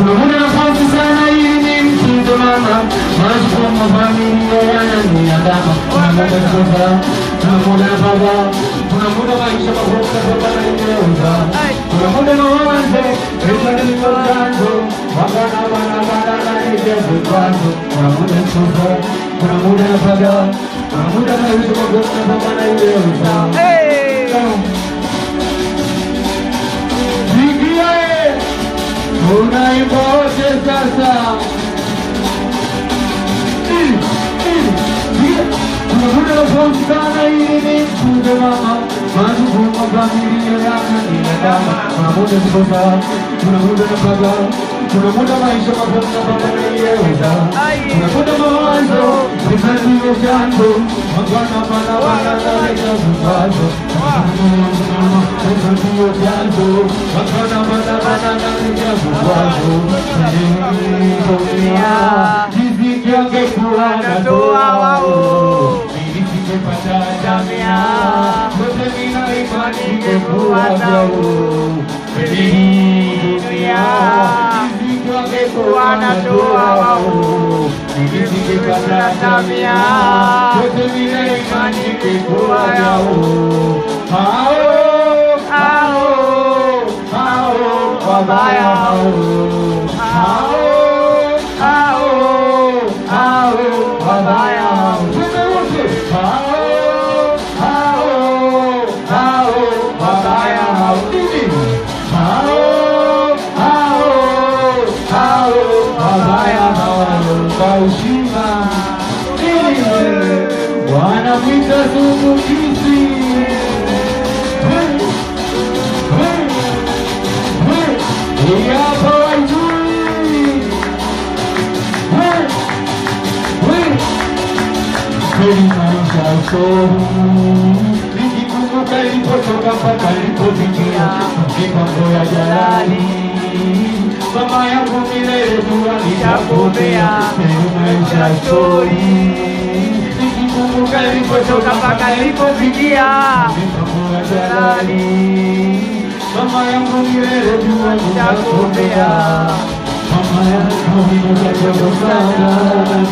Kuna muda nafasi sana ili nimtunze mama, majukumu familia yananiandama. Kuna muda sasa, kuna muda baba, kuna muda maisha magumu na baba ananiweza. Kuna muda mawazo, pesa ni mwanzo, wakana wana nijaze kwanza. Kuna muda sasa, kuna muda baba, kuna muda maisha magumu na baba ananiweza. Unaibote sasa. Kuna muda nafasi sana ili nimtunze mama, majukumu familia yananiandama. Kuna muda sasa, kuna muda napaga, kuna muda maisha magumu na baba ananiweza. Kuna muda mawazo, pesa ndiyo chanzo, wakana nijaze kwanza. Pesa ndiyo chanzo, wakana nijaze kwanza. Riziki angekuwa natoa wao, mimi singepata jamia, yote nina imani ingekuwa zao. Dunia riziki angekuwa natoa wao, mimi singepata jamia, yote nina imani ingekuwa zao. Hao wabaya hao, wabaya hao, wabaya hao, wabaya hao kwa ushima wanapita sumukisi. Hapa wajui kweli maisha sohu, nikikumbuka ilipotoka mpaka ilipofikia, mipango ya jalali mama yangu milele dua nitakuombea. Kweli maisha stori, nikikumbuka ilipotoka mpaka ilipofikia, mipango ya jalali mama yangu milele dua nitakuombea. Mama yangu nimekuja sana,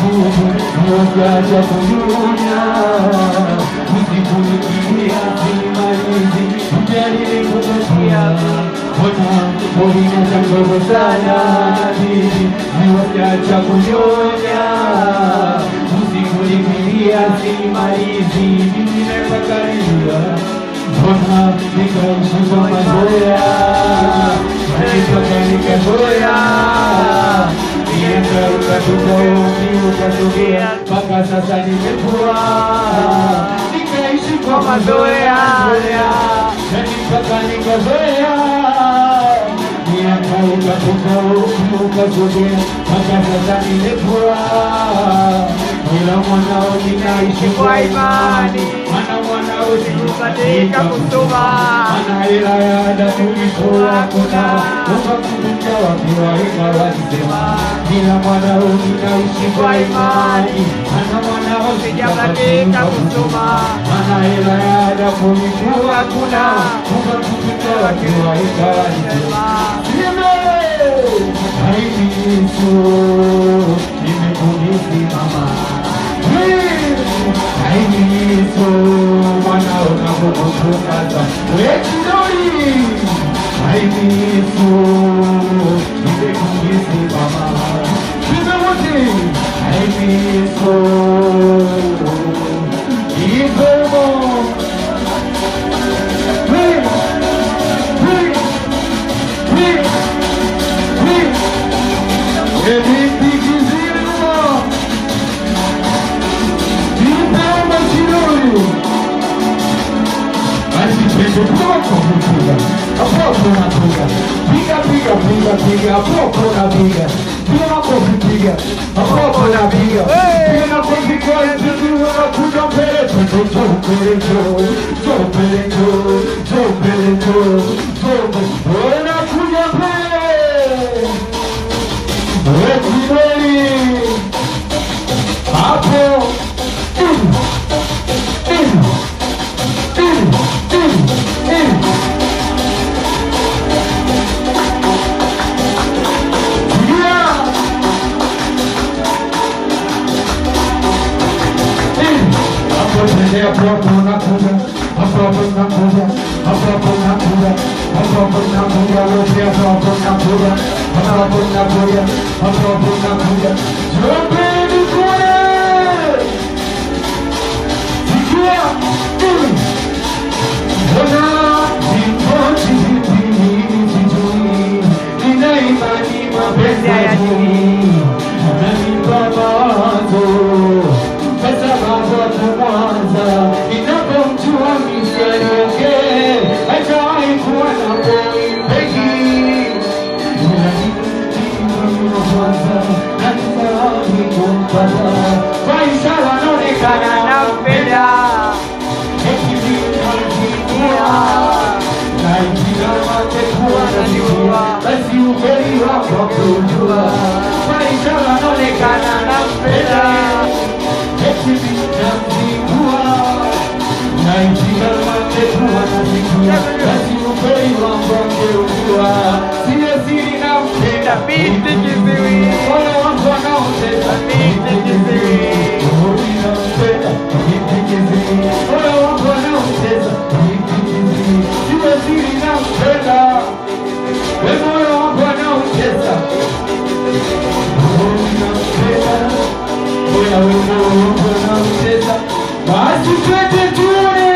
nimekuja kujunya, usikunikimbia simalizi, ujalie kukutia. Mwana nimekuja sana, nimekuja kujunya, usikunikimbia simalizi, nimekuja. Mwana nikaishi kwa mazoea, nikazoea, ukatokea mpaka sasa nimekuwa, nikaishi kwa mazoea, mpaka nikazoea, ukatokea mpaka sasa nimekuwa. Kila mwanao ninaishi kwa imani, mwanao katika kusoma, ana hela ya ada kulitoa kuna ukakumbuka wakiwa ikawasema. Kila mwanao ninaishi kwa imani, mwanao katika kusoma, ana hela ya ada kulitoa kuna ukakumbuka wakiwa ikawasema. Haini Yesu nimekulisi mama, haini Yesu mwanao nakukukaza wekidori. Haini Yesu nimekulisi mama, kimemuti. Haini Yesu ipomo piga popo na piga makofi piga popo na piga makofi kwa ndugu wanakuja mbele wanakuja mbele wekidoli hapo. nakuja, hapo nakuja, hapo nakuja, wote hapo nakuja, hapo nakuja, hapo nakuja. Jopeni kule. Sikia. Ona vipochi hivi vizuri. Nina imani mapenzi ya dini. Unanipa mawazo. Pesa mawazo mwanza. Ninapomjua mistari yake. Hajawahi kuwa na boy pegi. Unanipa mwanza. Nanifahamu kumpata. Kwa ishara naonekana nampenda. Basi ukweli wako kujua maisha yanaonekana nampenda eti nitamzingua na ikiwa wangekuwa nazingua basi ukweli wako kujua siye siri nampenda binti kiziwi wale wako wanaoteza binti kiziwi nampenda binti kiziwi wale wako wanaoteza binti kiziwi siye siri nampenda wewe wako wanaoteza wewe wako wanaoteza basi twende tuone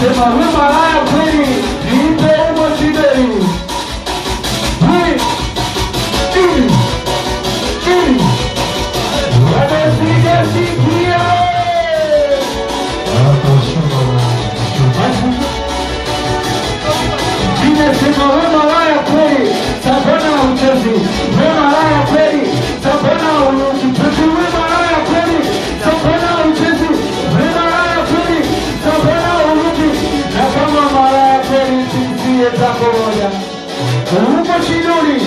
Sema wewe malaya kweli nipe umo shideni wanasikia sikia Sema wewe malaya kweli sabona uchezi wewe malaya kweli sabona uchezi wewe malaya kweli sabona uchezi wewe malaya kweli sabona na kama malaya kweli simsie zako moja uko shidoni